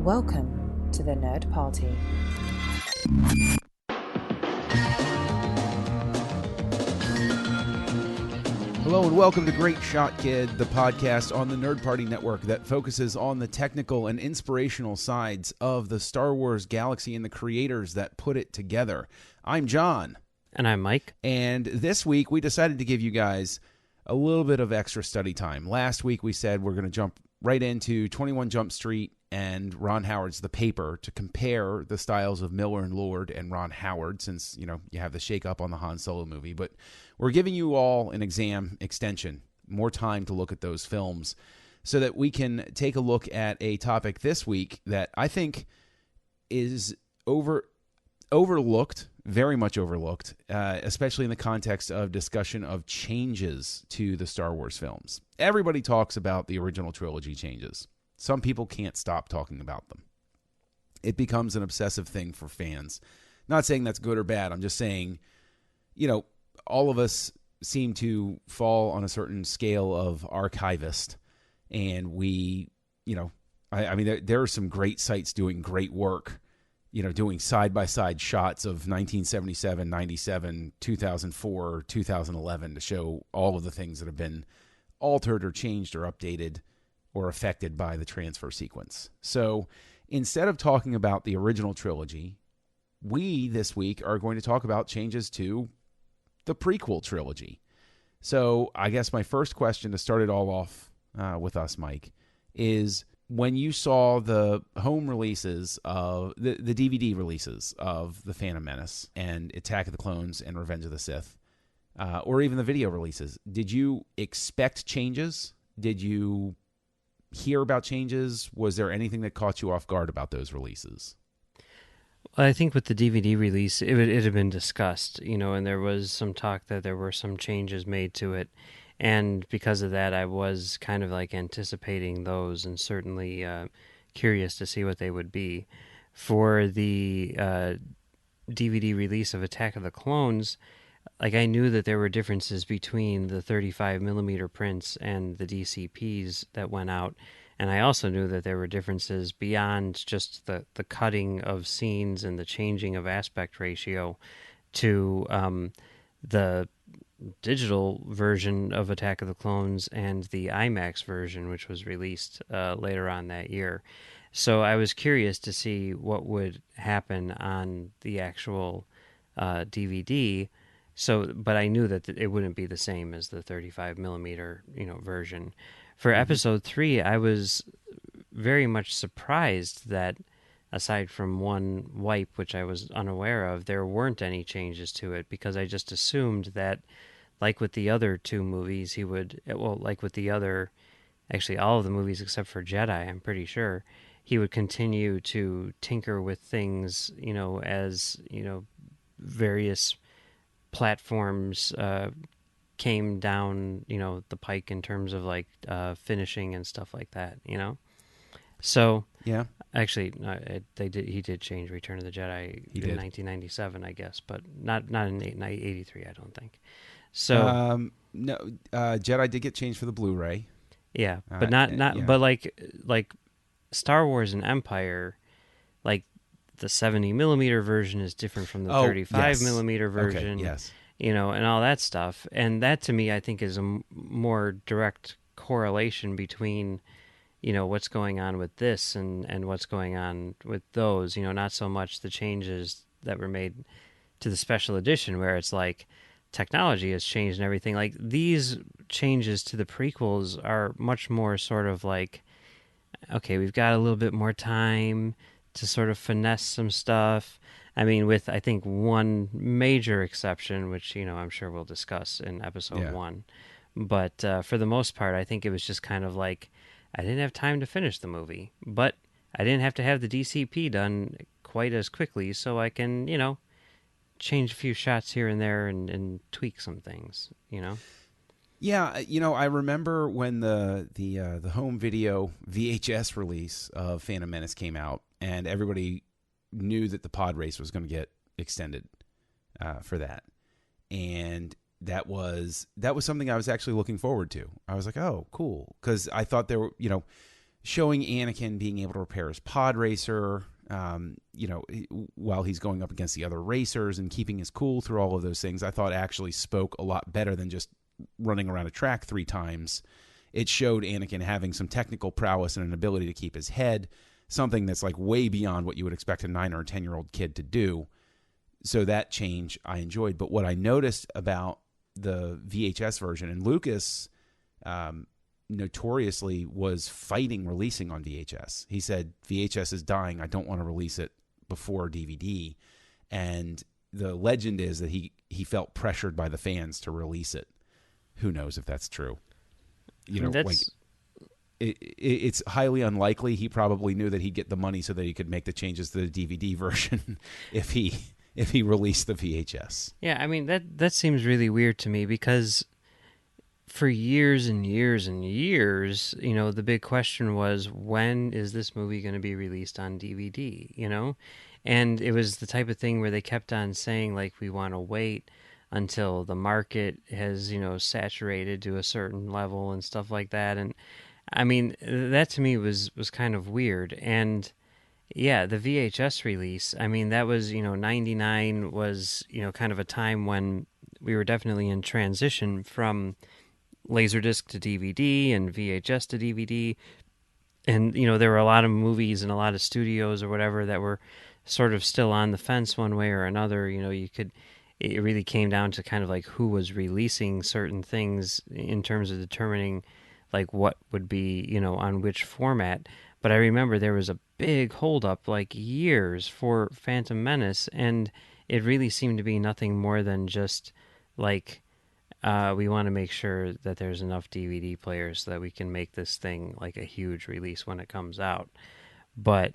Welcome to the Nerd Party. Hello and welcome to Great Shot Kid, the podcast on the Nerd Party Network that focuses on the technical and inspirational sides of the Star Wars galaxy and the creators that put it together. I'm John. And I'm Mike. And this week we decided to give you guys a little bit of extra study time. Last week we said we're going to jump right into 21 Jump Street and Ron Howard's The Paper to compare the styles of Miller and Lord and Ron Howard, since, you have the shake-up on the Han Solo movie. But we're giving you all an exam extension, more time to look at those films, so that we can take a look at a topic this week that I think is overlooked, very much overlooked, especially in the context of discussion of changes to the Star Wars films. Everybody talks about the original trilogy changes. Some people can't stop talking about them. It becomes an obsessive thing for fans. Not saying that's good or bad. I'm just saying, all of us seem to fall on a certain scale of archivist. And we, there are some great sites doing great work, doing side-by-side shots of 1977, 97, 2004, 2011 to show all of the things that have been altered or changed or updated or affected by the transfer sequence. So instead of talking about the original trilogy, we this week are going to talk about changes to the prequel trilogy. So I guess my first question to start it all off with us, Mike, is when you saw the home releases of the DVD releases of The Phantom Menace and Attack of the Clones and Revenge of the Sith, or even the video releases, did you expect changes? Did you hear about changes? Was there anything that caught you off guard about those releases? Well, I think with the DVD release, it had been discussed, and there was some talk that there were some changes made to it. And because of that, I was kind of like anticipating those and certainly curious to see what they would be. For the DVD release of Attack of the Clones, I knew that there were differences between the 35mm prints and the DCPs that went out. And I also knew that there were differences beyond just the cutting of scenes and the changing of aspect ratio to the digital version of Attack of the Clones and the IMAX version, which was released later on that year. So I was curious to see what would happen on the actual DVD. But I knew that it wouldn't be the same as the 35mm, version. For Episode 3, I was very much surprised that, aside from one wipe, which I was unaware of, there weren't any changes to it, because I just assumed that, like with the other two movies, like with the other, actually all of the movies except for Jedi, I'm pretty sure, he would continue to tinker with things, as, various platforms came down, the pike in terms of finishing and stuff like that, So yeah, actually, he did change Return of the Jedi in 1997, I guess, but not in 83, I don't think. So no, Jedi did get changed for the Blu-ray. Yeah, but but like Star Wars and Empire, the 70mm version is different from the 35mm version. Okay, yes. And all that stuff. And that, to me, I think is a more direct correlation between, what's going on with this and what's going on with those. Not so much the changes that were made to the special edition, where it's technology has changed and everything. These changes to the prequels are much more sort of okay, we've got a little bit more time to sort of finesse some stuff. I mean, with, I think, one major exception, which, I'm sure we'll discuss in episode 1. But for the most part, I think it was just kind of I didn't have time to finish the movie, but I didn't have to have the DCP done quite as quickly, so I can, change a few shots here and there and tweak some things, Yeah, I remember when the home video VHS release of Phantom Menace came out, and everybody knew that the pod race was going to get extended for that, and that was something I was actually looking forward to. I was like, oh, cool, because I thought there were, showing Anakin being able to repair his pod racer, while he's going up against the other racers and keeping his cool through all of those things, I thought actually spoke a lot better than just running around a track 3 times. It showed Anakin having some technical prowess and an ability to keep his head, something that's like way beyond what you would expect a 9 or a 10-year-old kid to do. So that change I enjoyed. But what I noticed about the VHS version, and Lucas notoriously was fighting releasing on VHS. He said, VHS is dying. I don't want to release it before DVD. And the legend is that he felt pressured by the fans to release it. Who knows if that's true? It's highly unlikely. He probably knew that he'd get the money so that he could make the changes to the DVD version if he released the VHS. Yeah, I mean, that seems really weird to me because for years and years and years, the big question was, when is this movie going to be released on DVD, And it was the type of thing where they kept on saying, like, we want to wait until the market has, saturated to a certain level and stuff like that. And, I mean, that to me was kind of weird. And, yeah, the VHS release, I mean, that was, 99 was, kind of a time when we were definitely in transition from Laserdisc to DVD and VHS to DVD. And, there were a lot of movies and a lot of studios or whatever that were sort of still on the fence one way or another. It really came down to kind of like who was releasing certain things in terms of determining like what would be, on which format. But I remember there was a big holdup, like years, for Phantom Menace, and it really seemed to be nothing more than just like, we want to make sure that there's enough DVD players so that we can make this thing like a huge release when it comes out. But,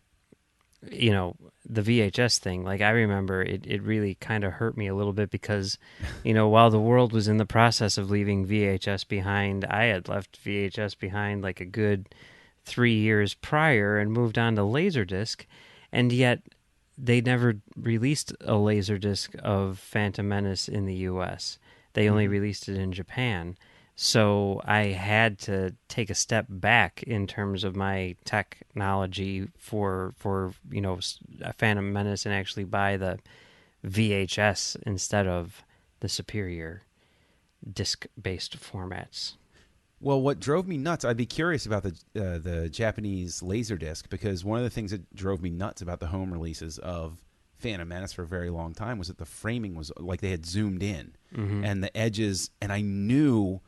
the VHS thing, like I remember it really kind of hurt me a little bit because, while the world was in the process of leaving VHS behind, I had left VHS behind like a good 3 years prior and moved on to Laserdisc, and yet they never released a Laserdisc of Phantom Menace in the U.S. They only released it in Japan. So I had to take a step back in terms of my technology for Phantom Menace and actually buy the VHS instead of the superior disc-based formats. Well, what drove me nuts, I'd be curious about the Japanese Laserdisc, because one of the things that drove me nuts about the home releases of Phantom Menace for a very long time was that the framing was like they had zoomed in and the edges, and I knew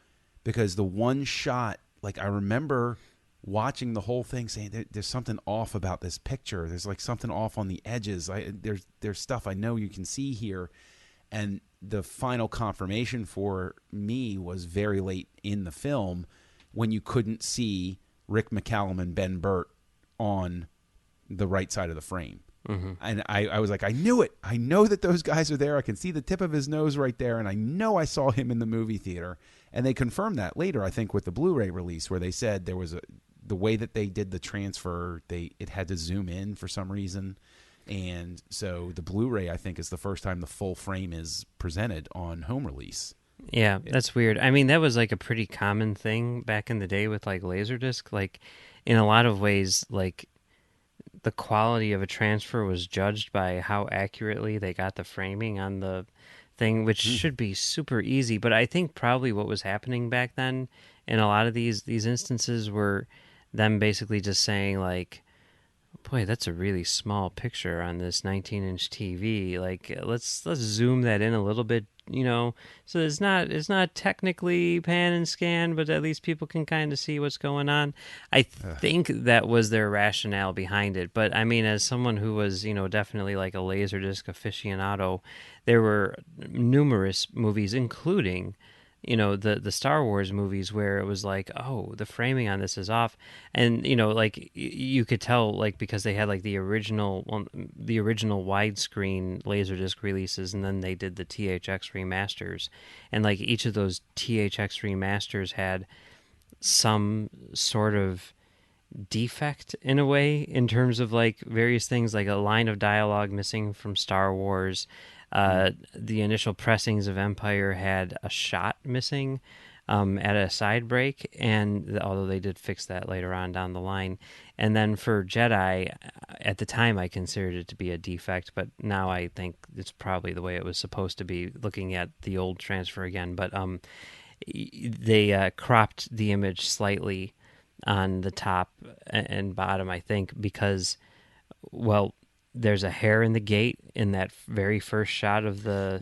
because the one shot, like I remember watching the whole thing saying there's something off about this picture. There's like something off on the edges. There's stuff I know you can see here. And the final confirmation for me was very late in the film when you couldn't see Rick McCallum and Ben Burt on the right side of the frame. And I was like, I knew it. I know that those guys are there. I can see the tip of his nose right there. And I know I saw him in the movie theater. And they confirmed that later, I think, with the Blu-ray release, where they said there was the way that they did the transfer, it had to zoom in for some reason. And so the Blu-ray, I think, is the first time the full frame is presented on home release. Yeah, that's weird. I mean, that was like a pretty common thing back in the day with like Laserdisc. Like, in a lot of ways, like, the quality of a transfer was judged by how accurately they got the framing on the thing, which should be super easy. But I think probably what was happening back then in a lot of these instances were them basically just saying like, boy, that's a really small picture on this 19-inch TV. Like, let's zoom that in a little bit, so it's not technically pan and scan, but at least people can kind of see what's going on. I think that was their rationale behind it. But I mean, as someone who was, definitely like a Laserdisc aficionado, there were numerous movies, including the Star Wars movies, where it was like, oh, the framing on this is off, and like you could tell, like, because they had like the original widescreen Laserdisc releases, and then they did the THX remasters, and like each of those THX remasters had some sort of defect in a way in terms of like various things, like a line of dialogue missing from Star Wars. The initial pressings of Empire had a shot missing. at a side break, and although they did fix that later on down the line. And then for Jedi, at the time I considered it to be a defect, but now I think it's probably the way it was supposed to be, looking at the old transfer again. But they cropped the image slightly on the top and bottom, I think, because, well, there's a hair in the gate in that very first shot of the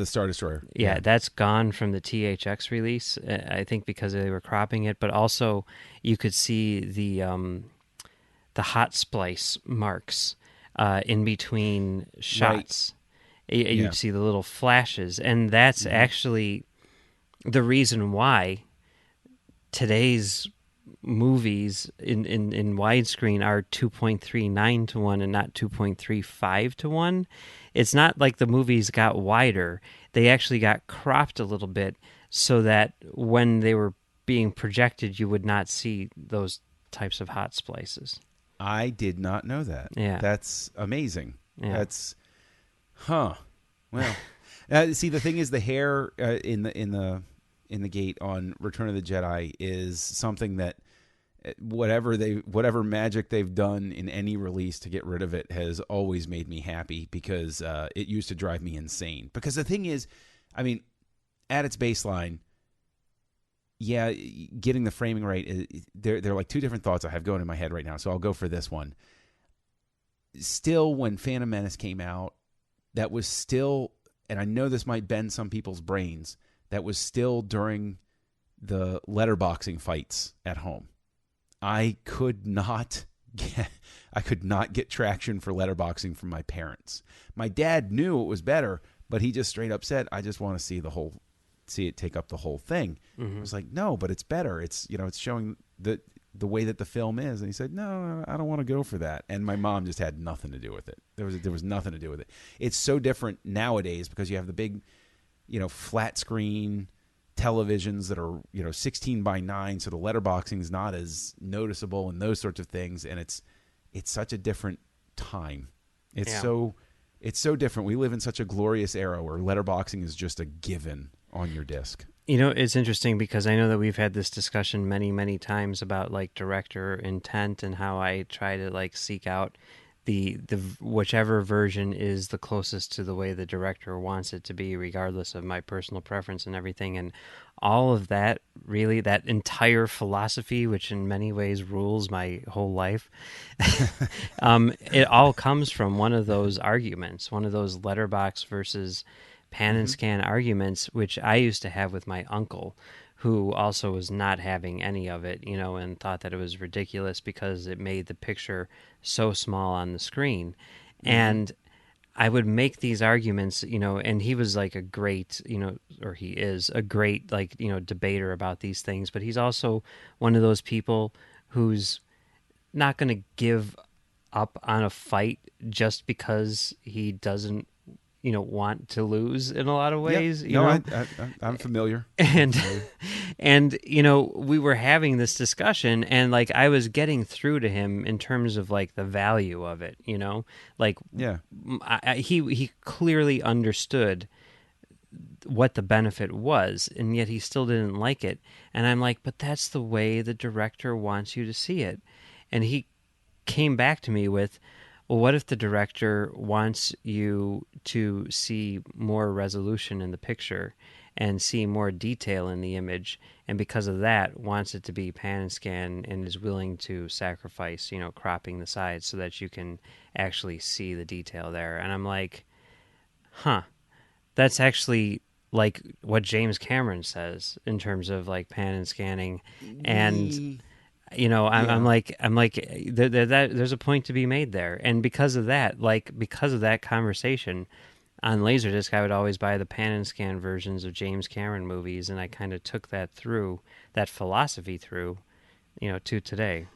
Star Destroyer. Yeah, that's gone from the THX release, I think, because they were cropping it. But also, you could see the hot splice marks in between shots. Right. You'd see the little flashes, and that's actually the reason why today's movies in widescreen are 2.39 to 1 and not 2.35 to 1. It's not like the movies got wider. They actually got cropped a little bit so that when they were being projected, you would not see those types of hot splices. I did not know that. Yeah. That's amazing. Yeah. Well, see, the thing is, the hair in the gate on Return of the Jedi is something that whatever magic they've done in any release to get rid of it has always made me happy, because it used to drive me insane. Because the thing is, I mean, at its baseline, yeah, getting the framing right, they're like two different thoughts I have going in my head right now, so I'll go for this one. Still, when Phantom Menace came out, that was still, and I know this might bend some people's brains, that was still during the letterboxing fights at home. I could not get traction for letterboxing from my parents. My dad knew it was better, but he just straight up said, "I just want to see it take up the whole thing." I was like, "No, but it's better. It's showing the way that the film is." And he said, "No, I don't want to go for that." And my mom just had nothing to do with it. There was nothing to do with it. It's so different nowadays because you have the big, flat screen televisions that are 16 by 9, so the letterboxing is not as noticeable and those sorts of things. And it's such a different time. It's so different. We live in such a glorious era where letterboxing is just a given on your disc. It's interesting because I know that we've had this discussion many, many times about like director intent and how I try to like seek out the whichever version is the closest to the way the director wants it to be, regardless of my personal preference and everything. And all of that, really, that entire philosophy, which in many ways rules my whole life, it all comes from one of those arguments, one of those letterbox versus pan and scan arguments, which I used to have with my uncle, who also was not having any of it, and thought that it was ridiculous because it made the picture so small on the screen. And I would make these arguments, and he was like a great, or he is a great, like, debater about these things, but he's also one of those people who's not going to give up on a fight just because he doesn't want to lose in a lot of ways. I'm familiar. And we were having this discussion, and like I was getting through to him in terms of like the value of it. He clearly understood what the benefit was, and yet he still didn't like it. And I'm like, but that's the way the director wants you to see it. And he came back to me with, well, what if the director wants you to see more resolution in the picture and see more detail in the image, and because of that wants it to be pan and scan and is willing to sacrifice, cropping the sides so that you can actually see the detail there? And I'm like, that's actually like what James Cameron says in terms of like pan and scanning. And I'm like, there's a point to be made there. And because of that conversation on Laserdisc, I would always buy the pan and scan versions of James Cameron movies, and I kind of took that philosophy through, to today.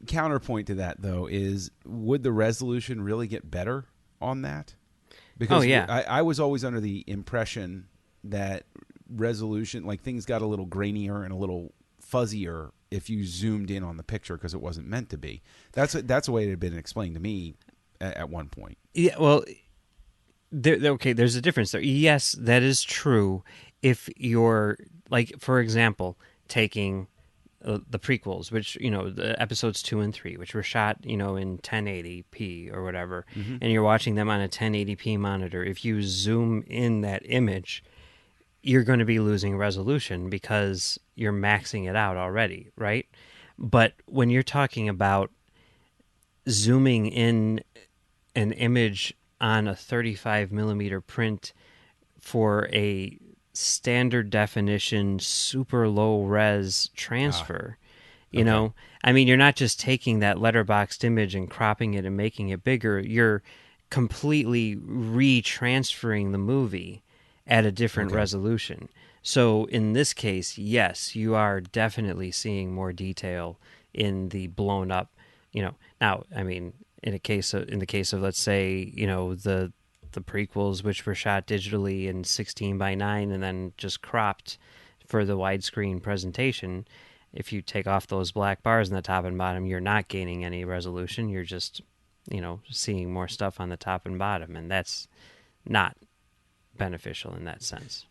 Counterpoint to that, though, is would the resolution really get better on that? Because I was always under the impression that resolution, like things got a little grainier and a little fuzzier if you zoomed in on the picture because it wasn't meant to be. That's the way it had been explained to me at one point. Yeah, well, there's a difference there. Yes, that is true if you're, like, for example, taking the prequels, which, the episodes 2 and 3, which were shot, in 1080p or whatever, and you're watching them on a 1080p monitor, if you zoom in that image, you're going to be losing resolution because you're maxing it out already, right? But when you're talking about zooming in an image on a 35 millimeter print for a standard definition, super low res transfer, okay. I mean, you're not just taking that letterboxed image and cropping it and making it bigger. You're completely retransferring the movie at a different Okay. resolution. So in this case, yes, you are definitely seeing more detail in the blown up, Now, I mean, in the case of, let's say, the prequels, which were shot digitally in 16:9 and then just cropped for the widescreen presentation, if you take off those black bars in the top and bottom, you're not gaining any resolution. You're just, seeing more stuff on the top and bottom, and that's not beneficial in that sense.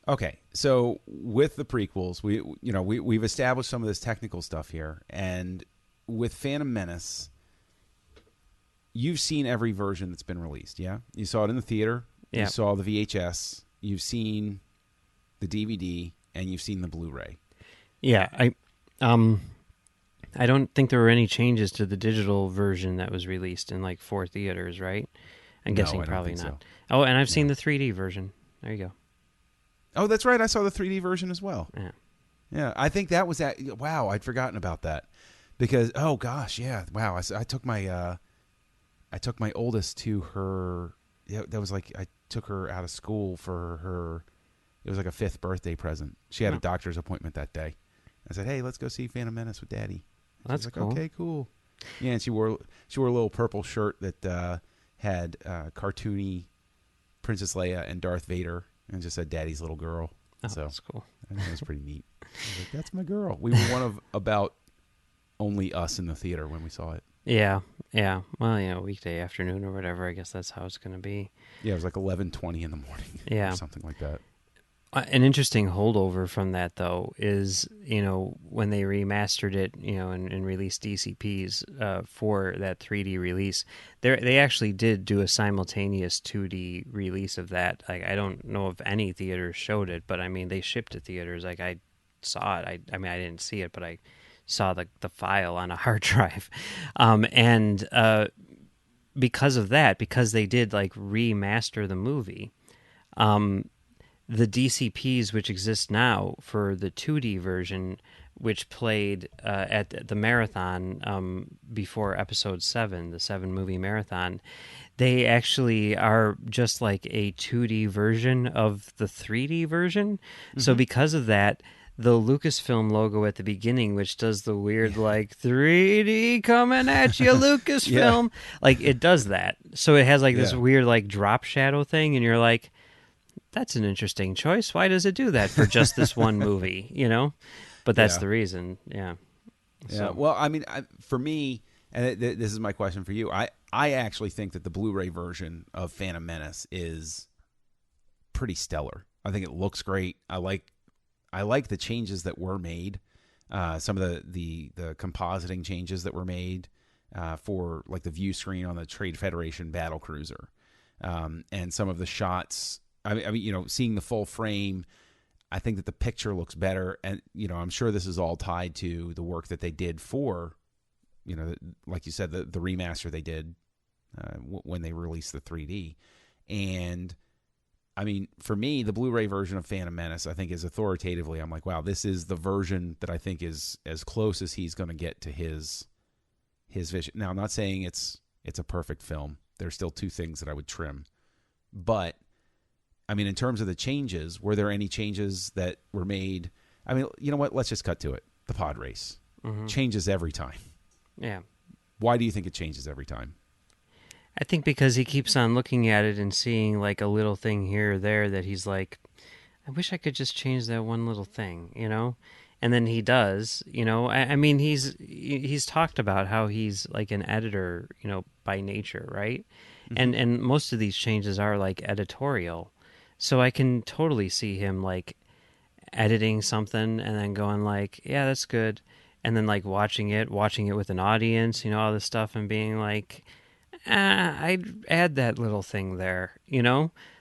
Okay, so with the prequels, we've established some of this technical stuff here, and with Phantom Menace, you've seen every version that's been released. Yeah, you saw it in the theater. Yeah. You saw the VHS. You've seen the DVD, and you've seen the Blu-ray. Yeah, I don't think there were any changes to the digital version that was released in like 4 theaters, right? I'm guessing I don't probably think not. so. Oh, and I've seen the 3D version. There you go. Oh, that's right. I saw the 3D version as well. Yeah. Yeah, I think that was that. Wow, I'd forgotten about that because wow, I took my oldest to her. Yeah, that was like I took her out of school for her. It was like a 5th birthday present. She had a doctor's appointment that day. I said, "Hey, let's go see Phantom Menace with Daddy." That's like, cool. Okay, cool. Yeah, and she wore a little purple shirt that had cartoony Princess Leia and Darth Vader, and just said "Daddy's little girl." Oh, So that's cool. I think it was pretty neat. I was like, "That's my girl." We were one of about only us in the theater when we saw it. Yeah. Well, weekday afternoon or whatever. I guess that's how it's going to be. Yeah, it was like 11:20 in the morning. Yeah. Or something like that. An interesting holdover from that, though, is, when they remastered it, and released DCPs for that 3D release, they actually did do a simultaneous 2D release of that. Like, I don't know if any theaters showed it, but I mean, they shipped to theaters. Like, I saw it. I mean, I didn't see it, but I saw the file on a hard drive. And because of that, because they did like remaster the movie, the DCPs which exist now for the 2D version, which played at the marathon before Episode 7, the 7-movie marathon, they actually are just like a 2D version of the 3D version. Mm-hmm. So because of that, the Lucasfilm logo at the beginning, which does the weird, like, 3D coming at you, Lucasfilm, like, it does that. So it has, like, this weird, like, drop shadow thing, and you're like, that's an interesting choice. Why does it do that for just this one movie, But that's the reason, yeah. Yeah, well, I mean, for me, and this is my question for you, I actually think that the Blu-ray version of Phantom Menace is pretty stellar. I think it looks great. I like the changes that were made, some of the compositing changes that were made for like the view screen on the Trade Federation battle cruiser, and some of the shots. I mean, seeing the full frame, I think that the picture looks better, and I'm sure this is all tied to the work that they did for, like you said, the remaster they did when they released the 3D, and. I mean, for me, the Blu-ray version of Phantom Menace, I think, is authoritatively, I'm like, wow, this is the version that I think is as close as he's going to get to his vision. Now, I'm not saying it's a perfect film. There's still 2 things that I would trim. But, I mean, in terms of the changes, were there any changes that were made? I mean, you know what? Let's just cut to it. The pod race changes every time. Yeah. Why do you think it changes every time? I think because he keeps on looking at it and seeing like a little thing here or there that he's like, I wish I could just change that one little thing, And then he does, I mean, he's talked about how he's like an editor, by nature, right? Mm-hmm. And most of these changes are like editorial. So I can totally see him like editing something and then going like, yeah, that's good. And then like watching it with an audience, all this stuff and being like, I'd add that little thing there.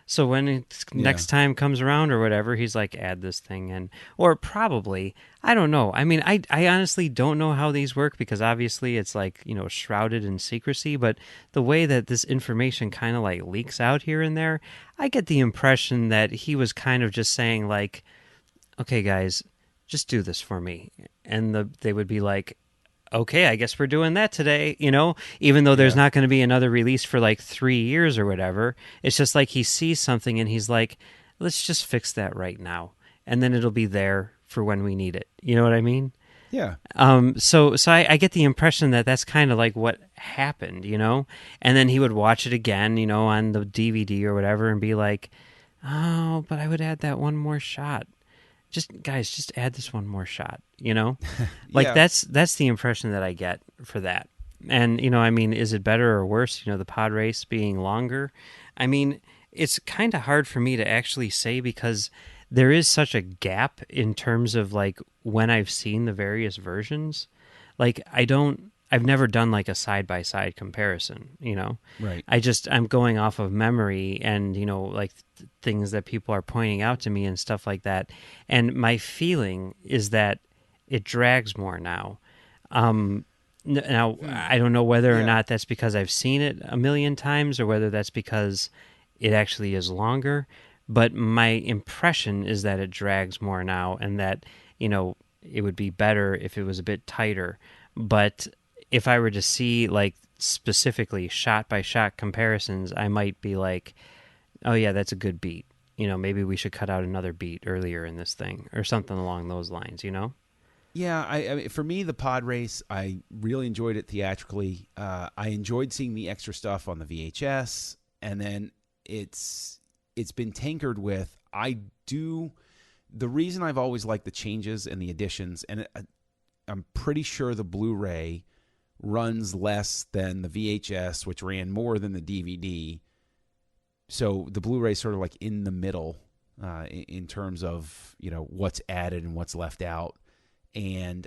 So when it's Yeah. next time comes around or whatever, he's like, add this thing in. Or probably, I don't know. I mean, I honestly don't know how these work because obviously it's like, shrouded in secrecy. But the way that this information kind of like leaks out here and there, I get the impression that he was kind of just saying like, okay, guys, just do this for me. And they would be like, okay, I guess we're doing that today, even though there's Yeah. not going to be another release for like 3 years or whatever. It's just like he sees something and he's like, let's just fix that right now. And then it'll be there for when we need it. You know what I mean? Yeah. So I get the impression that that's kind of like what happened, and then he would watch it again, on the DVD or whatever and be like, oh, but I would add that one more shot. Just add this one more shot. Like Yeah. that's the impression that I get for that. And I mean, is it better or worse, the pod race being longer? I mean, it's kind of hard for me to actually say because there is such a gap in terms of like when I've seen the various versions. Like I've never done like a side by side comparison. Right. I'm going off of memory and like things that people are pointing out to me and stuff like that, and my feeling is that it drags more now. Now I don't know whether or Yeah. not that's because I've seen it a million times or whether that's because it actually is longer, but my impression is that it drags more now and that it would be better if it was a bit tighter. But if I were to see like specifically shot by shot comparisons, I might be like, oh yeah, that's a good beat. Maybe we should cut out another beat earlier in this thing or something along those lines. Yeah, I mean, for me, the pod race, I really enjoyed it theatrically. I enjoyed seeing the extra stuff on the VHS, and then it's been tinkered with. The reason I've always liked the changes and the additions, and I'm pretty sure the Blu-ray runs less than the VHS, which ran more than the DVD. So the Blu-ray is sort of like in the middle in terms of what's added and what's left out. And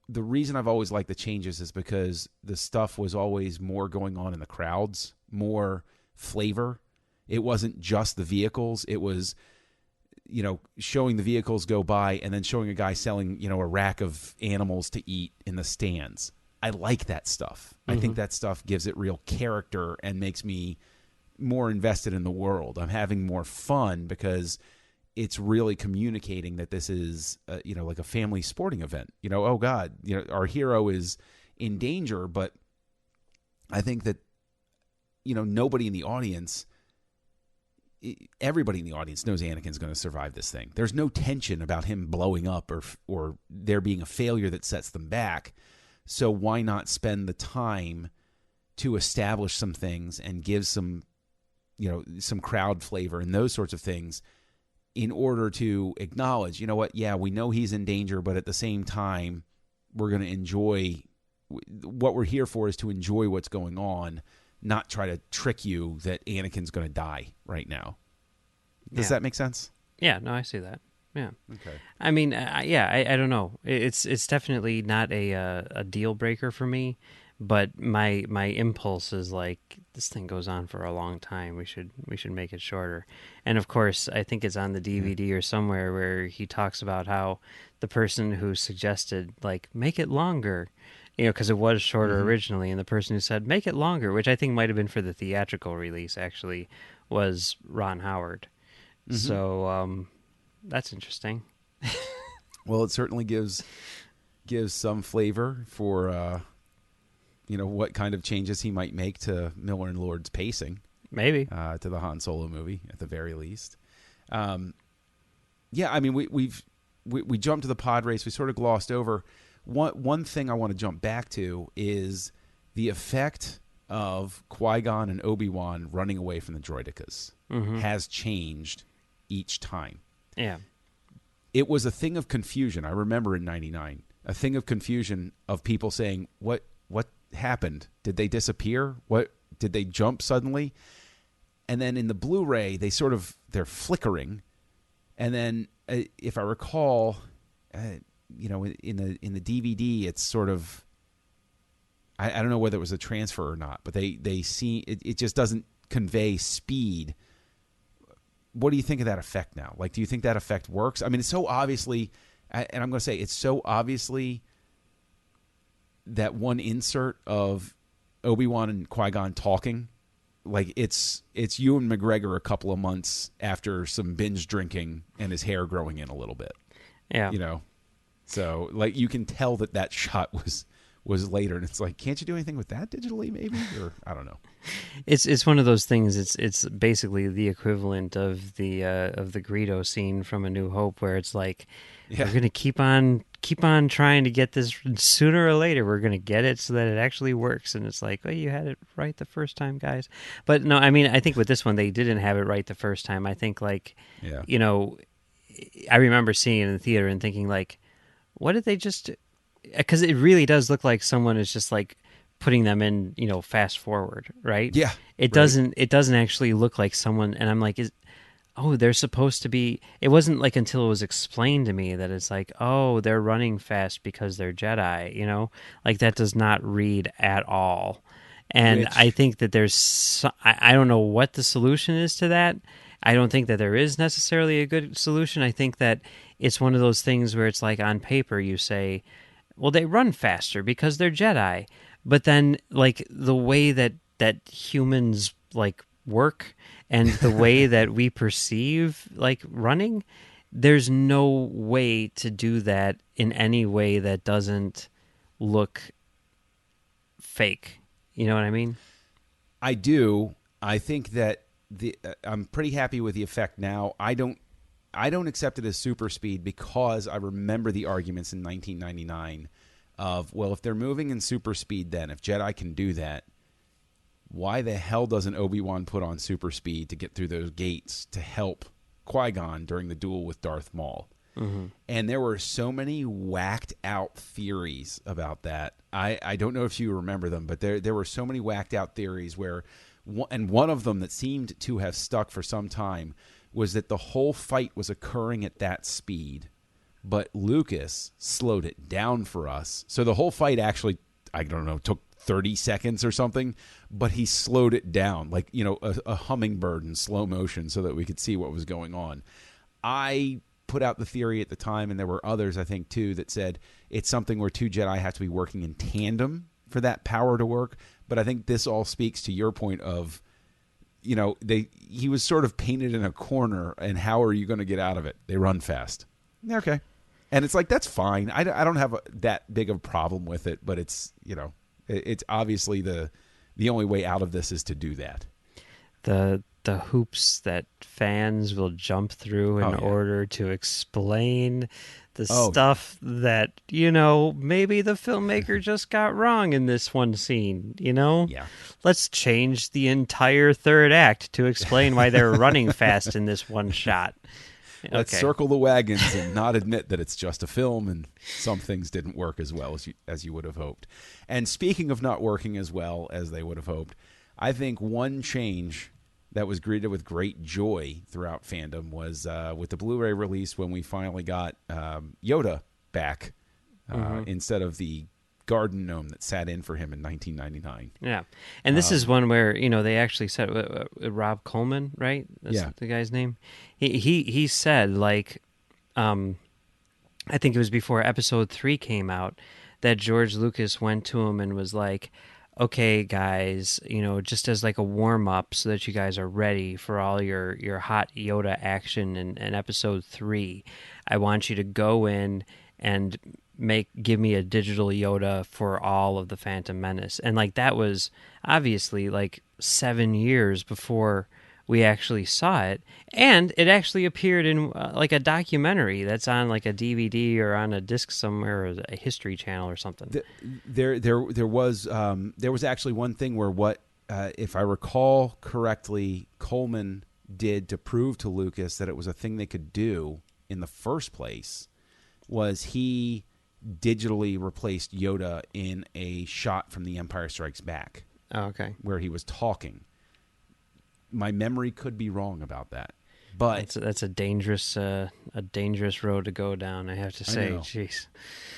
the reason I've always liked the changes is because the stuff was always more going on in the crowds, more flavor. It wasn't just the vehicles. It was, showing the vehicles go by and then showing a guy selling, a rack of animals to eat in the stands. I like that stuff. I think that stuff gives it real character and makes me more invested in the world. I'm having more fun because it's really communicating that this is, like a family sporting event. Oh God, our hero is in danger, but I think that, nobody in the audience, everybody in the audience knows Anakin's going to survive this thing. There's no tension about him blowing up or there being a failure that sets them back. So why not spend the time to establish some things and give some, some crowd flavor and those sorts of things in order to acknowledge, yeah, we know he's in danger, but at the same time, we're going to enjoy what we're here for is to enjoy what's going on, not try to trick you that Anakin's going to die right now. Does that make sense? Yeah, no, I see that. Yeah. Okay. I mean, I don't know. It's definitely not a deal breaker for me, but my impulse is like this thing goes on for a long time. We should make it shorter. And of course, I think it's on the DVD or somewhere where he talks about how the person who suggested like make it longer, because it was shorter originally, and the person who said make it longer, which I think might have been for the theatrical release, actually was Ron Howard. So that's interesting. Well, it certainly gives some flavor for what kind of changes he might make to Miller and Lord's pacing, Maybe. to the Han Solo movie at the very least. Yeah, I mean we jumped to the pod race. We sort of glossed over one thing I want to jump back to is the effect of Qui-Gon and Obi-Wan running away from the droidicas has changed each time. Yeah. It was a thing of confusion. I remember in '99, a thing of confusion of people saying, "What happened? Did they disappear? What did they jump suddenly?" And then in the Blu-ray, they they're flickering, and then if I recall, in the DVD, it's sort of I don't know whether it was a transfer or not, but they see it just doesn't convey speed. What do you think of that effect now? Like, do you think that effect works? I mean, it's so obviously, and I'm going to say it's so obviously that one insert of Obi-Wan and Qui-Gon talking, like it's Ewan McGregor a couple of months after some binge drinking and his hair growing in a little bit. Yeah. So like you can tell that shot was later, and it's like, can't you do anything with that digitally, maybe? Or I don't know. It's one of those things. It's basically the equivalent of the Greedo scene from A New Hope, where it's like, we're gonna keep on trying to get this. Sooner or later, we're gonna get it so that it actually works. And it's like, oh, you had it right the first time, guys. But no, I mean, I think with this one, they didn't have it right the first time. I think I remember seeing it in the theater and thinking like, what did they just? Because it really does look like someone is just like putting them in, fast forward, right? Yeah. It doesn't actually look like someone, and I'm like, they're supposed to be. It wasn't like until it was explained to me that it's like, oh, they're running fast because they're Jedi, like that does not read at all. And I think that I don't know what the solution is to that. I don't think that there is necessarily a good solution. I think that it's one of those things where it's like on paper you say, well, they run faster because they're Jedi. But then, like, the way that humans, like, work and the way that we perceive, like, running, there's no way to do that in any way that doesn't look fake. You know what I mean? I do. I think that I'm pretty happy with the effect now. I don't accept it as super speed because I remember the arguments in 1999 of, well, if they're moving in super speed, then if Jedi can do that, why the hell doesn't Obi-Wan put on super speed to get through those gates to help Qui-Gon during the duel with Darth Maul? Mm-hmm. And there were so many whacked out theories about that. I don't know if you remember them, but there were so many whacked out theories where, and one of them that seemed to have stuck for some time was that the whole fight was occurring at that speed, but Lucas slowed it down for us. So the whole fight actually, I don't know, took 30 seconds or something, but he slowed it down, like, a hummingbird in slow motion so that we could see what was going on. I put out the theory at the time, and there were others, I think, too, that said it's something where two Jedi have to be working in tandem for that power to work. But I think this all speaks to your point of, he was sort of painted in a corner, and how are you going to get out of it? They run fast. Okay. And it's like, that's fine. I don't have that big of a problem with it, but it's, it's obviously the only way out of this is to do that. The hoops that fans will jump through in order to explain the stuff that, maybe the filmmaker just got wrong in this one scene, Yeah. Let's change the entire third act to explain why they're running fast in this one shot. Let's circle the wagons and not admit that it's just a film and some things didn't work as well as you would have hoped. And speaking of not working as well as they would have hoped, I think one change that was greeted with great joy throughout fandom was with the Blu-ray release when we finally got Yoda back instead of the garden gnome that sat in for him in 1999. Yeah. And this is one where, they actually said, Rob Coleman, right? That's the guy's name. He said, like, I think it was before Episode 3 came out, that George Lucas went to him and was like, okay, guys, just as like a warm-up so that you guys are ready for all your hot Yoda action in Episode 3, I want you to go in and give me a digital Yoda for all of the Phantom Menace. And like that was obviously like 7 years before we actually saw it, and it actually appeared in like a documentary that's on like a DVD or on a disc somewhere, or a History Channel or something. There was actually one thing where if I recall correctly, Coleman did to prove to Lucas that it was a thing they could do in the first place was he digitally replaced Yoda in a shot from The Empire Strikes Back. Oh, okay. Where he was talking. My memory could be wrong about that, But that's a dangerous road to go down, I have to say. Jeez.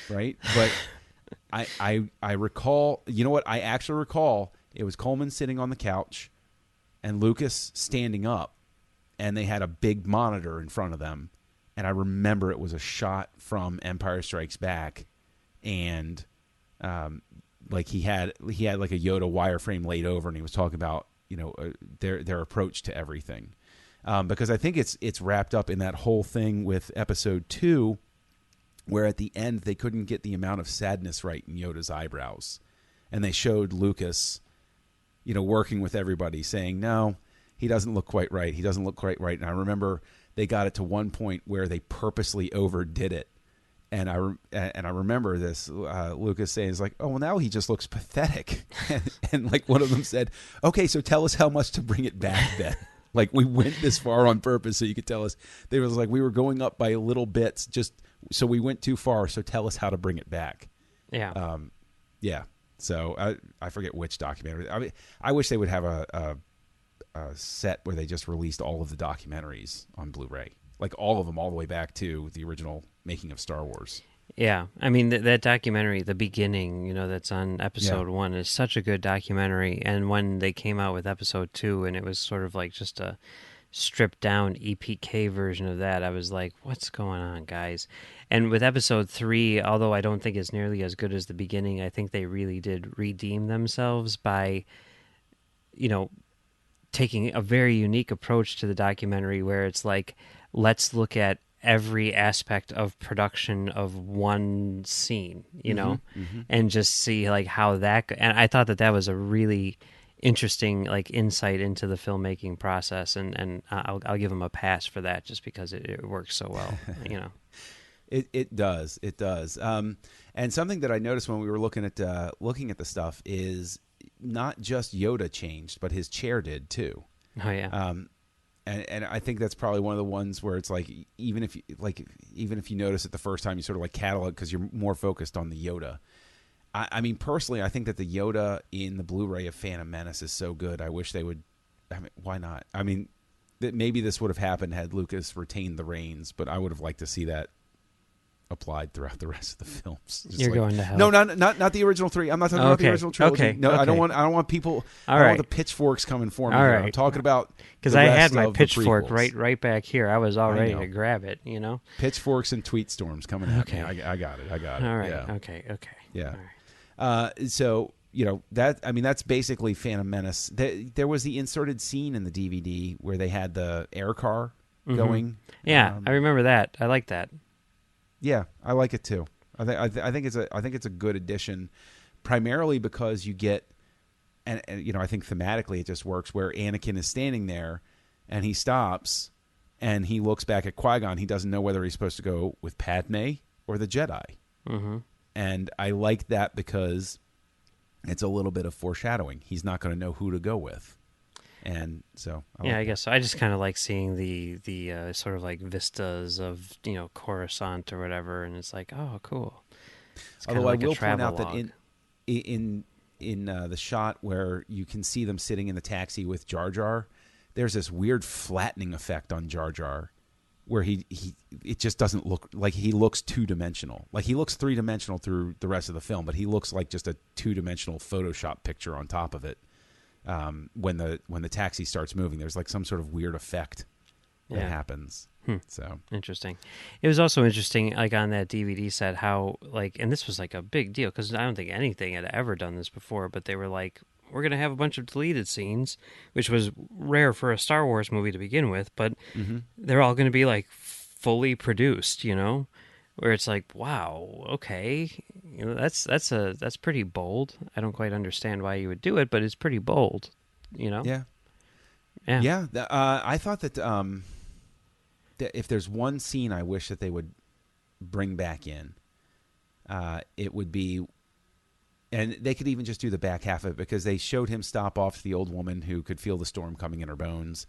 Right? But I recall, you know what? I actually recall it was Coleman sitting on the couch and Lucas standing up, and they had a big monitor in front of them. And I remember it was a shot from Empire Strikes Back, and like he had like a Yoda wireframe laid over, and he was talking about their approach to everything, because I think it's wrapped up in that whole thing with Episode 2, where at the end they couldn't get the amount of sadness right in Yoda's eyebrows, and they showed Lucas, working with everybody, saying, no, he doesn't look quite right. He doesn't look quite right. And I remember they got it to one point where they purposely overdid it. And I remember this, Lucas saying, it's like, oh, well, now he just looks pathetic. and like one of them said, okay, so tell us how much to bring it back then. Like, we went this far on purpose so you could tell us. They was like, we were going up by little bits, just so we went too far, so tell us how to bring it back. Yeah. Yeah. So I forget which documentary. I mean, I wish they would have a set where they just released all of the documentaries on Blu-ray, like all of them, all the way back to the original making of Star Wars. Yeah, I mean that documentary, The Beginning, that's on Episode 1, is such a good documentary. And when they came out with Episode 2, and it was sort of like just a stripped down EPK version of that, I was like, what's going on, guys? And with Episode 3, although I don't think it's nearly as good as The Beginning, I think they really did redeem themselves by, taking a very unique approach to the documentary, where it's like, let's look at every aspect of production of one scene, and just see like how that. And I thought that was a really interesting like insight into the filmmaking process, and I'll give them a pass for that, just because it works so well, It does. And something that I noticed when we were looking at the stuff is not just Yoda changed, but his chair did too. Oh yeah. And I think that's probably one of the ones where it's like, even if you notice it the first time, you sort of like catalog because you're more focused on the Yoda. I mean, personally, I think that the Yoda in the Blu-ray of Phantom Menace is so good. I wish they would. I mean, why not? I mean, maybe this would have happened had Lucas retained the reins, but I would have liked to see that applied throughout the rest of the films. You're going to hell. No, not the original 3. I'm not talking about the original trilogy. Okay. No, okay. I don't want people. All I don't right. want the pitchforks coming for me. All here. right. I'm talking about, because the I rest had my of the pitchfork prequels. right back here. I was all ready know. to grab it. Pitchforks and tweet storms coming at Okay. me. I got it. All right. Yeah. Okay. Yeah. All right. So that's basically Phantom Menace. There was the inserted scene in the DVD where they had the air car going. Yeah, I remember that. I like that. Yeah, I like it too. I think it's a good addition, primarily because you get, and I think thematically it just works, where Anakin is standing there, and he stops, and he looks back at Qui-Gon. He doesn't know whether he's supposed to go with Padme or the Jedi. Mm-hmm. And I like that because it's a little bit of foreshadowing. He's not going to know who to go with. And so I guess so. I just kind of like seeing the sort of like vistas of Coruscant or whatever, and it's like, oh, cool. It's although like I will point out log. that in the shot where you can see them sitting in the taxi with Jar Jar, there's this weird flattening effect on Jar Jar, where it just doesn't look like he looks two-dimensional. Like he looks three-dimensional through the rest of the film, but he looks like just a two-dimensional Photoshop picture on top of it. When the taxi starts moving, there's like some sort of weird effect that happens. So interesting. It was also interesting, like on that DVD set, how like, and this was like a big deal because I don't think anything had ever done this before. But they were like, we're going to have a bunch of deleted scenes, which was rare for a Star Wars movie to begin with. But they're all going to be like fully produced, where it's like, wow, okay, that's pretty bold. I don't quite understand why you would do it, but it's pretty bold, Yeah. I thought that that if there's one scene I wish that they would bring back in, it would be, and they could even just do the back half of it, because they showed him stop off the old woman who could feel the storm coming in her bones,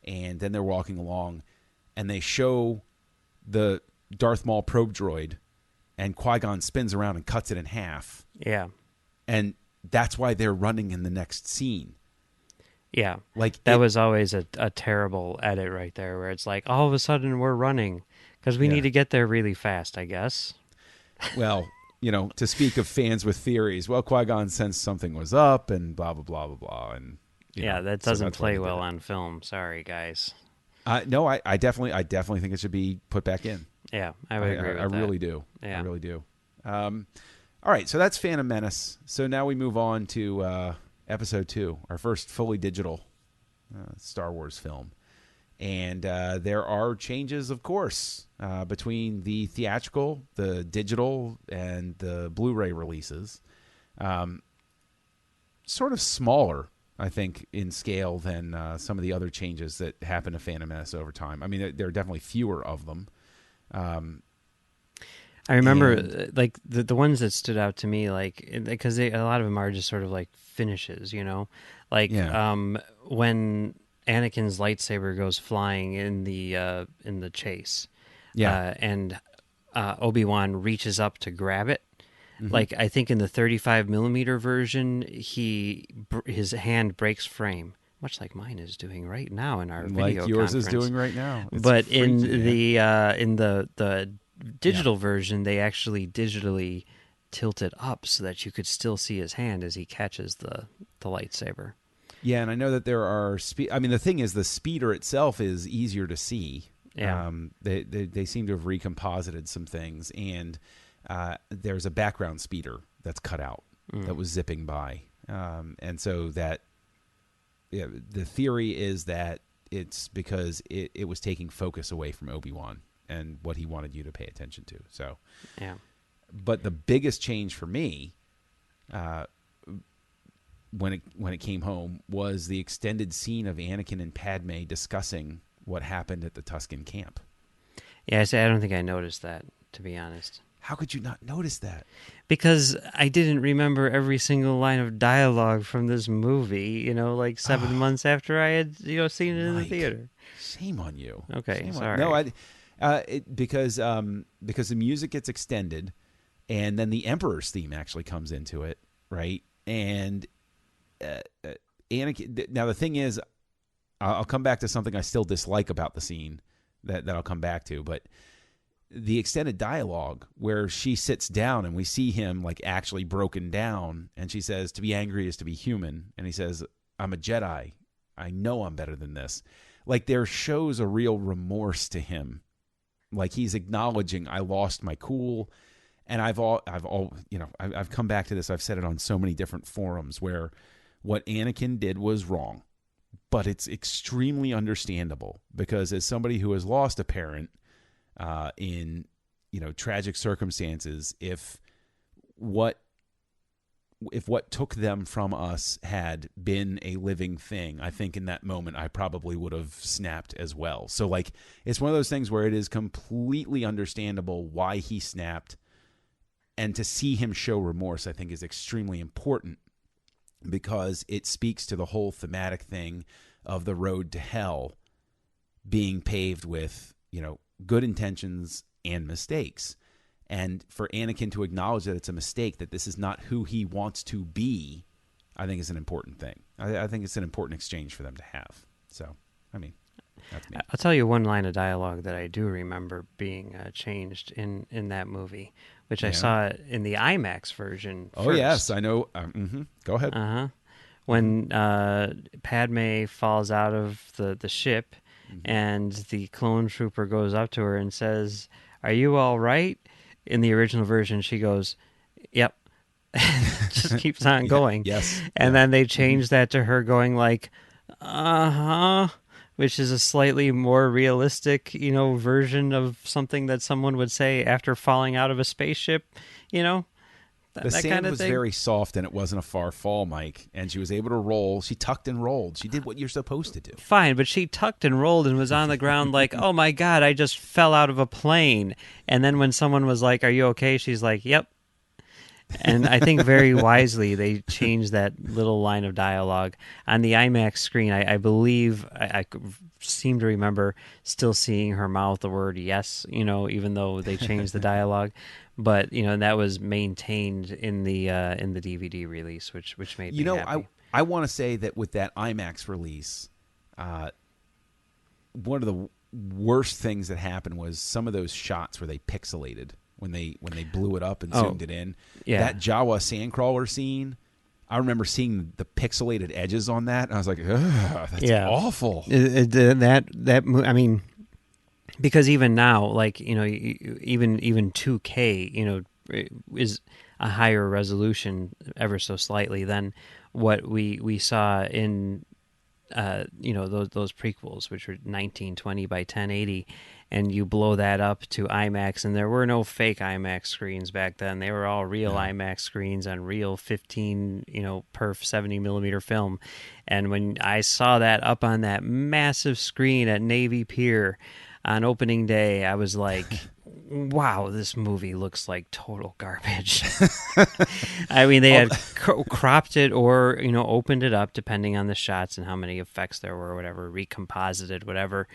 and then they're walking along, and they show the Darth Maul probe droid, and Qui-Gon spins around and cuts it in half. Yeah. And that's why they're running in the next scene. Yeah. Like That was always a terrible edit right there, where it's like, all of a sudden we're running because we Yeah. need to get there really fast, I guess. Well, to speak of fans with theories, well, Qui-Gon sensed something was up and blah, blah, blah, blah, blah. And, Yeah, that so doesn't that's why play they did well it. on film. Sorry, guys. No, I definitely think it should be put back in. Yeah, I would agree with I that. really do. Yeah. I really do. All right, so that's Phantom Menace. So now we move on to Episode 2, our first fully digital Star Wars film. And there are changes, of course, between the theatrical, the digital, and the Blu-ray releases. Sort of smaller, I think, in scale than some of the other changes that happen to Phantom Menace over time. I mean, there are definitely fewer of them. I remember, like, the ones that stood out to me, like, because a lot of them are just sort of like finishes, like when Anakin's lightsaber goes flying in the chase, and Obi-Wan reaches up to grab it. Mm-hmm. Like, I think in the 35 millimeter version, his hand breaks frame, much like mine is doing right now in our video like yours conference. is doing right now. It's But freaky, in the digital version, they actually digitally tilt it up so that you could still see his hand as he catches the lightsaber. Yeah, and I know that there are I mean, the thing is, the speeder itself is easier to see. Yeah. They seem to have recomposited some things, and there's a background speeder that's cut out that was zipping by, and so that the theory is that it's because it was taking focus away from Obi-Wan and what he wanted you to pay attention to. So, yeah. But the biggest change for me, when it came home, was the extended scene of Anakin and Padme discussing what happened at the Tusken camp. Yeah, I don't think I noticed that, to be honest. How could you not notice that? Because I didn't remember every single line of dialogue from this movie, like 7 months after I had, seen it in the theater. Shame on you. Okay, sorry. No, because the music gets extended, and then the Emperor's theme actually comes into it, right? And Anakin. Now the thing is, I'll come back to something I still dislike about the scene that I'll come back to, but the extended dialogue where she sits down and we see him like actually broken down, and she says, "To be angry is to be human," and he says, "I'm a Jedi. I know I'm better than this." Like, there shows a real remorse to him. Like, he's acknowledging, I lost my cool. And I've come back to this. I've said it on so many different forums where what Anakin did was wrong, but it's extremely understandable, because as somebody who has lost a parent in tragic circumstances, if what took them from us had been a living thing, I think in that moment I probably would have snapped as well. So, like, it's one of those things where it is completely understandable why he snapped, and to see him show remorse, I think, is extremely important, because it speaks to the whole thematic thing of the road to hell being paved with, good intentions and mistakes. And for Anakin to acknowledge that it's a mistake, that this is not who he wants to be, I think is an important thing. I think it's an important exchange for them to have. So, I mean, that's me. I'll tell you one line of dialogue that I do remember being changed in that movie, which I saw in the IMAX version first. Oh, yes, I know. Go ahead. Uh-huh. When Padme falls out of the ship, and the clone trooper goes up to her and says, "Are you all right?" In the original version, she goes, "Yep." Just keeps on going. Yes. And then they changed that to her going like, "Uh-huh," which is a slightly more realistic, version of something that someone would say after falling out of a spaceship, The sand kind of was thing. very soft, and it wasn't a far fall, Mike. And she was able to roll. She tucked and rolled. She did what you're supposed to do. Fine, but she tucked and rolled and was on the ground like, "Oh my God, I just fell out of a plane." And then when someone was like, "Are you okay?" she's like, "Yep." And I think very wisely they changed that little line of dialogue. On the IMAX screen, I believe, I seem to remember still seeing her mouth the word yes, even though they changed the dialogue. but that was maintained in the DVD release, which made me happy. I want to say that with that IMAX release, one of the worst things that happened was some of those shots where they pixelated when they blew it up and zoomed it in. Yeah. That Jawa sandcrawler scene, I remember seeing the pixelated edges on that, and I was like, ugh, that's awful. I mean, because even now, like, even 2K, is a higher resolution ever so slightly than what we saw in those prequels, which were 1920 by 1080, and you blow that up to IMAX, and there were no fake IMAX screens back then. They were all real IMAX screens on real 15 perf 70 millimeter film. And when I saw that up on that massive screen at Navy Pier on opening day, I was like, wow, this movie looks like total garbage. I mean, they had cropped it or, opened it up depending on the shots and how many effects there were or whatever, recomposited, whatever,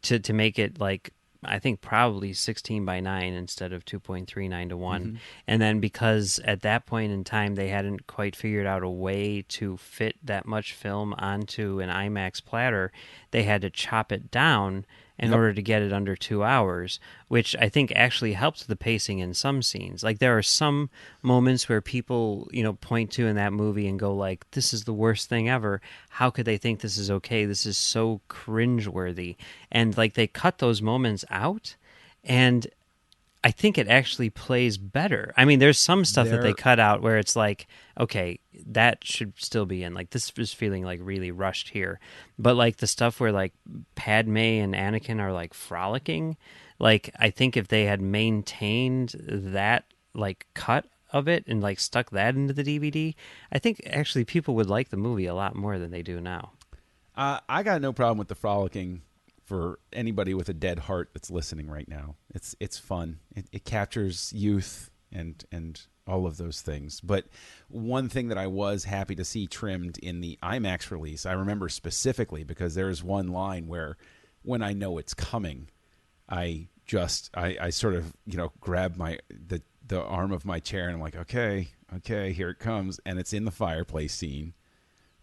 to make it like, I think probably 16 by 9 instead of 2.39 to 1. Mm-hmm. And then because at that point in time they hadn't quite figured out a way to fit that much film onto an IMAX platter, they had to chop it down in order to get it under 2 hours, which I think actually helps the pacing in some scenes. Like, there are some moments where people, point to in that movie and go like, this is the worst thing ever. How could they think this is okay? This is so cringeworthy. And like, they cut those moments out, and I think it actually plays better. I mean, there's some stuff that they cut out where it's like, okay, that should still be in. Like, this is feeling like really rushed here. But like the stuff where like Padme and Anakin are like frolicking, like I think if they had maintained that like cut of it and like stuck that into the DVD, I think actually people would like the movie a lot more than they do now. I got no problem with the frolicking. For anybody with a dead heart that's listening right now, it's fun. It captures youth and all of those things. But one thing that I was happy to see trimmed in the IMAX release, I remember specifically because there's one line where, when I know it's coming, I sort of grab the arm of my chair and I'm like, okay, here it comes, and it's in the fireplace scene,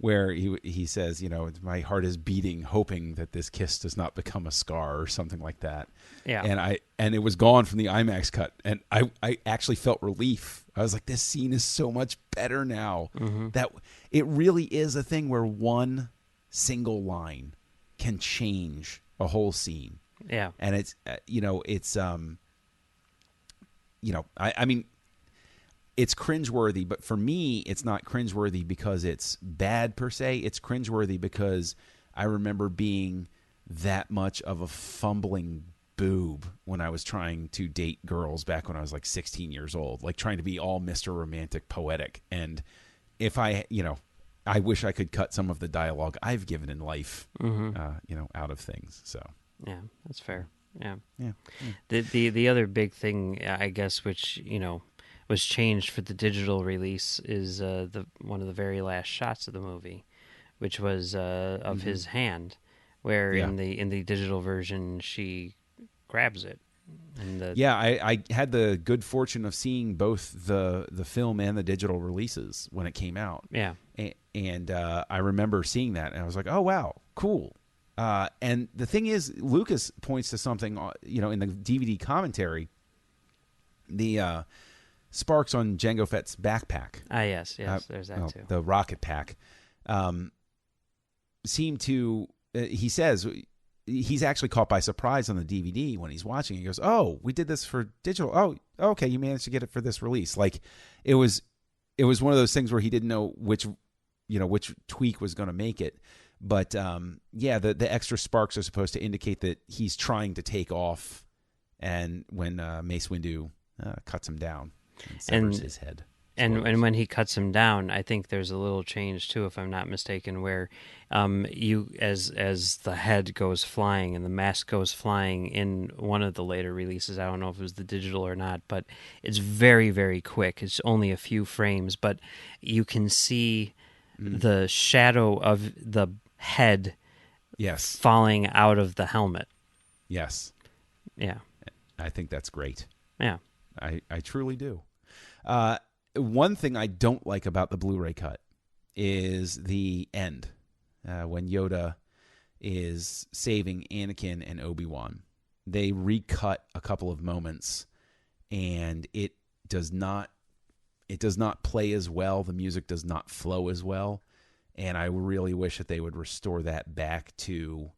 where he says, my heart is beating, hoping that this kiss does not become a scar or something like that. Yeah. And it was gone from the IMAX cut, and I actually felt relief. I was like, this scene is so much better now. Mm-hmm. That it really is a thing where one single line can change a whole scene. Yeah. And it's I mean, it's cringeworthy, but for me, it's not cringeworthy because it's bad per se. It's cringeworthy because I remember being that much of a fumbling boob when I was trying to date girls back when I was like 16 years old, like trying to be all Mr. Romantic Poetic. And if I wish I could cut some of the dialogue I've given in life, out of things. So yeah, that's fair. Yeah. Yeah. The other big thing, I guess, which was changed for the digital release is one of the very last shots of the movie, which was of his hand, where in the digital version she grabs it. I had the good fortune of seeing both the film and the digital releases when it came out. Yeah, and I remember seeing that, and I was like, oh wow, cool. And the thing is, Lucas points to something, in the DVD commentary, the sparks on Jango Fett's backpack. Yes, there's that too. The rocket pack seem to. He says he's actually caught by surprise on the DVD when he's watching. He goes, "Oh, we did this for digital. Oh, okay, you managed to get it for this release." Like it was one of those things where he didn't know which tweak was going to make it. But the extra sparks are supposed to indicate that he's trying to take off, and when Mace Windu cuts him down. And severs his head. And when he cuts him down, I think there's a little change too, if I'm not mistaken, where as the head goes flying and the mask goes flying in one of the later releases. I don't know if it was the digital or not, but it's very, very quick. It's only a few frames, but you can see the shadow of the head falling out of the helmet. Yes. Yeah. I think that's great. Yeah. I truly do. One thing I don't like about the Blu-ray cut is the end when Yoda is saving Anakin and Obi-Wan. They recut a couple of moments, and it does not play as well. The music does not flow as well, and I really wish that they would restore that back to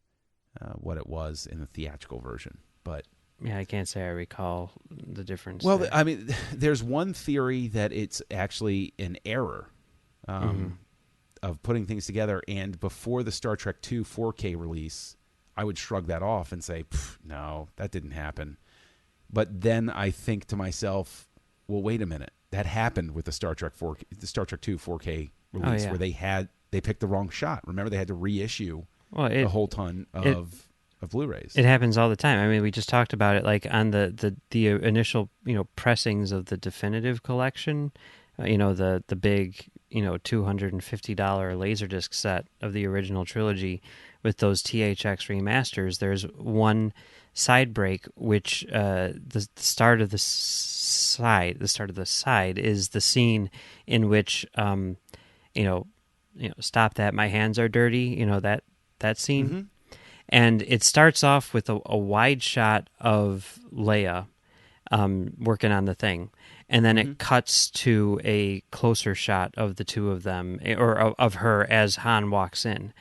what it was in the theatrical version. But yeah, I can't say I recall the difference. well, there. I mean, there's one theory that it's actually an error of putting things together. And before the Star Trek II 4K release, I would shrug that off and say, no, that didn't happen. But then I think to myself, well, wait a minute. That happened with the Star Trek II 4K release, where they picked the wrong shot. Remember, they had to reissue a whole ton of Blu-rays. It happens all the time. I mean, we just talked about it, like on the initial pressings of the definitive collection. The big $250 Laserdisc set of the original trilogy with those THX remasters. There's one side break which the start of the side is the scene in which stop that, my hands are dirty, that scene. Mm-hmm. And it starts off with a wide shot of Leia working on the thing. And then it cuts to a closer shot of the two of them, or of her as Han walks in.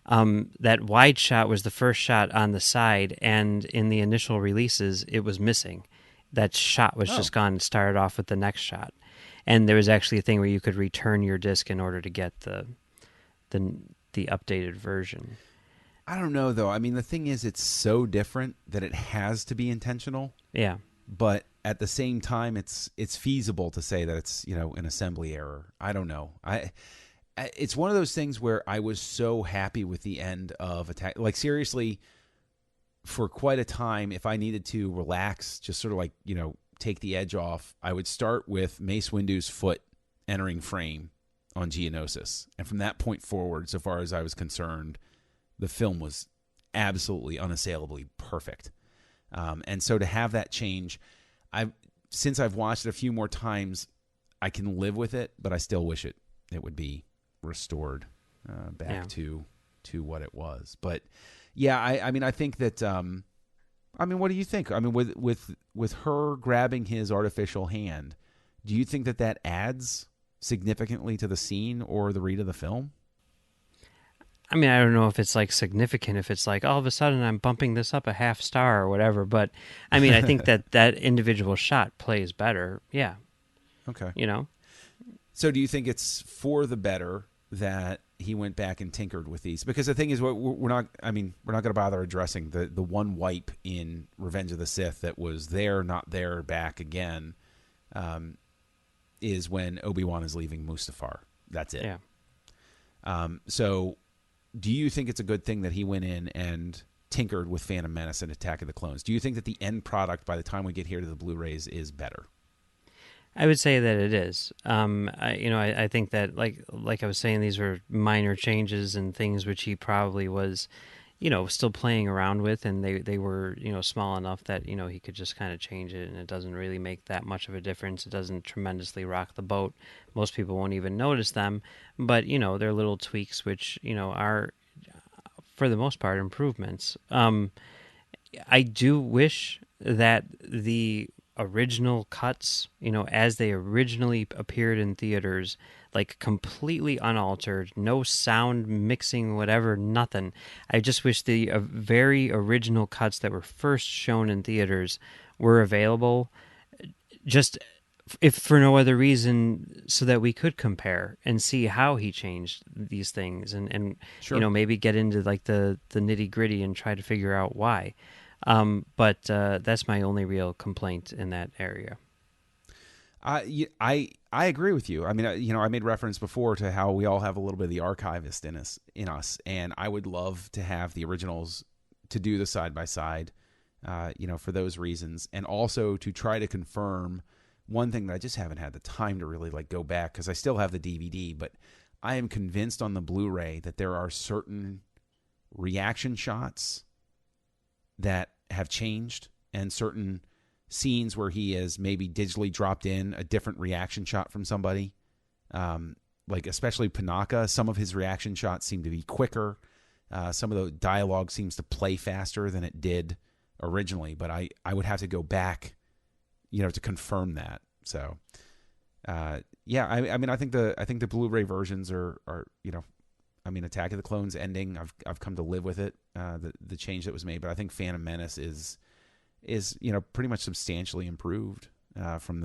That wide shot was the first shot on the side, and in the initial releases, it was missing. That shot was just gone and started off with the next shot. And there was actually a thing where you could return your disc in order to get the updated version. I don't know, though. I mean, the thing is, it's so different that it has to be intentional. Yeah. But at the same time, it's feasible to say that it's an assembly error. I don't know. It's one of those things where I was so happy with the end of Attack. Like, seriously, for quite a time, if I needed to relax, just sort of like take the edge off, I would start with Mace Windu's foot entering frame on Geonosis, and from that point forward, so far as I was concerned, the film was absolutely unassailably perfect. And so to have that change, since I've watched it a few more times, I can live with it, but I still wish it would be restored back to what it was. But yeah, I mean, I think that. What do you think? I mean, with her grabbing his artificial hand, do you think that adds significantly to the scene or the read of the film? I mean, I don't know if it's like significant, if it's like all of a sudden I'm bumping this up a half star or whatever, but I mean, I think that individual shot plays better. Yeah. Okay. So do you think it's for the better that he went back and tinkered with these? Because the thing is, we're not going to bother addressing the one wipe in Revenge of the Sith that was there, not there, back again, is when Obi-Wan is leaving Mustafar. That's it. Yeah. So do you think it's a good thing that he went in and tinkered with Phantom Menace and Attack of the Clones? Do you think that the end product by the time we get here to the Blu-rays is better? I would say that it is. I think that like I was saying, these were minor changes and things which he probably was, still playing around with, and they were, small enough that, he could just kind of change it, and it doesn't really make that much of a difference. It doesn't tremendously rock the boat. Most people won't even notice them, but, they're little tweaks which, are, for the most part, improvements. I do wish that the original cuts, as they originally appeared in theaters, like completely unaltered, no sound mixing, whatever, nothing. I just wish the very original cuts that were first shown in theaters were available, just if for no other reason, so that we could compare and see how he changed these things, and Sure. Maybe get into like the nitty gritty and try to figure out why. But that's my only real complaint in that area. I agree with you. I mean, I made reference before to how we all have a little bit of the archivist in us, and I would love to have the originals to do the side by side, for those reasons, and also to try to confirm one thing that I just haven't had the time to really go back, because I still have the DVD, but I am convinced on the Blu-ray that there are certain reaction shots that have changed, and certain scenes where he has maybe digitally dropped in a different reaction shot from somebody. Like especially Panaka, some of his reaction shots seem to be quicker. Some of the dialogue seems to play faster than it did originally, but I would have to go back, to confirm that. So, yeah, I mean, I think the Blu-ray versions are Attack of the Clones ending, I've come to live with it, the change that was made, but I think Phantom Menace is pretty much substantially improved from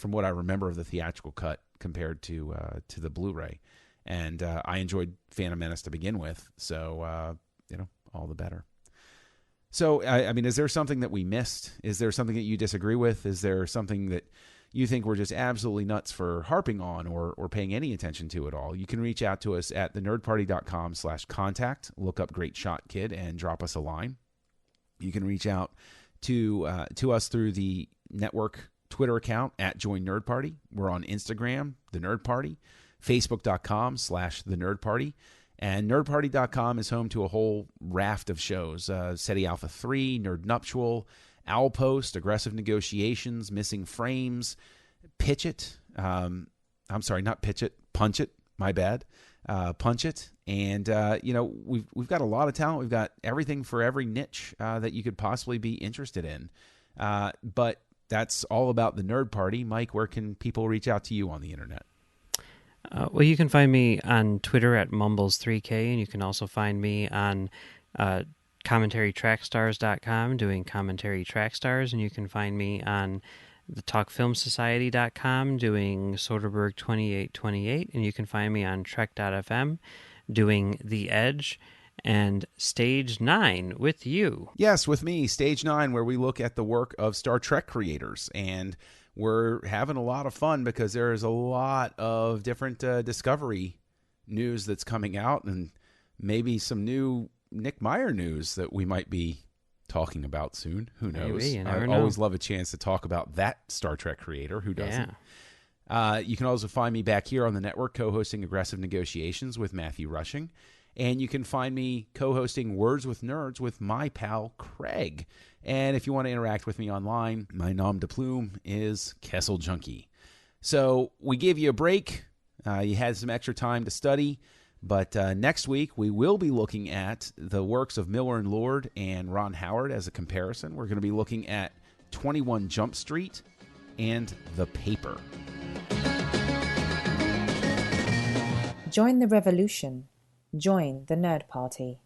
what I remember of the theatrical cut compared to the Blu-ray, and I enjoyed Phantom Menace to begin with, so all the better. So I mean, is there something that we missed? Is there something that you disagree with? Is there something that you think we're just absolutely nuts for harping on or paying any attention to at all? You can reach out to us at thenerdparty.com/contact. Look up Great Shot Kid and drop us a line. You can reach out to us through the network Twitter account at Join Nerd Party. We're on Instagram, The Nerd Party, Facebook.com/The Nerd Party. And nerdparty.com is home to a whole raft of shows. SETI Alpha 3, Nerd Nuptial, Owlpost, Aggressive Negotiations, Missing Frames, Pitch It. I'm sorry, not Pitch It, Punch It. My bad. Punch It. And, we've got a lot of talent. We've got everything for every niche that you could possibly be interested in. But that's all about the Nerd Party. Mike, where can people reach out to you on the internet? Well, you can find me on Twitter at Mumbles3K, and you can also find me on commentarytrackstars.com doing commentary track stars, and you can find me on the talkfilmsociety.com doing Soderbergh 2828, and you can find me on Trek.fm doing The Edge and Stage 9 with you. Yes, with me, Stage 9, where we look at the work of Star Trek creators, and we're having a lot of fun because there is a lot of different Discovery news that's coming out, and maybe some new Nick Meyer news that we might be talking about soon. Who knows? Maybe, you never I know. always love a chance to talk about that Star Trek creator. Who doesn't? Yeah. You can also find me back here on the network co-hosting Aggressive Negotiations with Matthew Rushing. And you can find me co-hosting Words with Nerds with my pal Craig. And if you want to interact with me online, my nom de plume is Kessel Junkie. So we gave you a break. You had some extra time to study. But next week, we will be looking at the works of Miller and Lord and Ron Howard as a comparison. We're going to be looking at 21 Jump Street and The Paper. Join the revolution. Join the Nerd Party.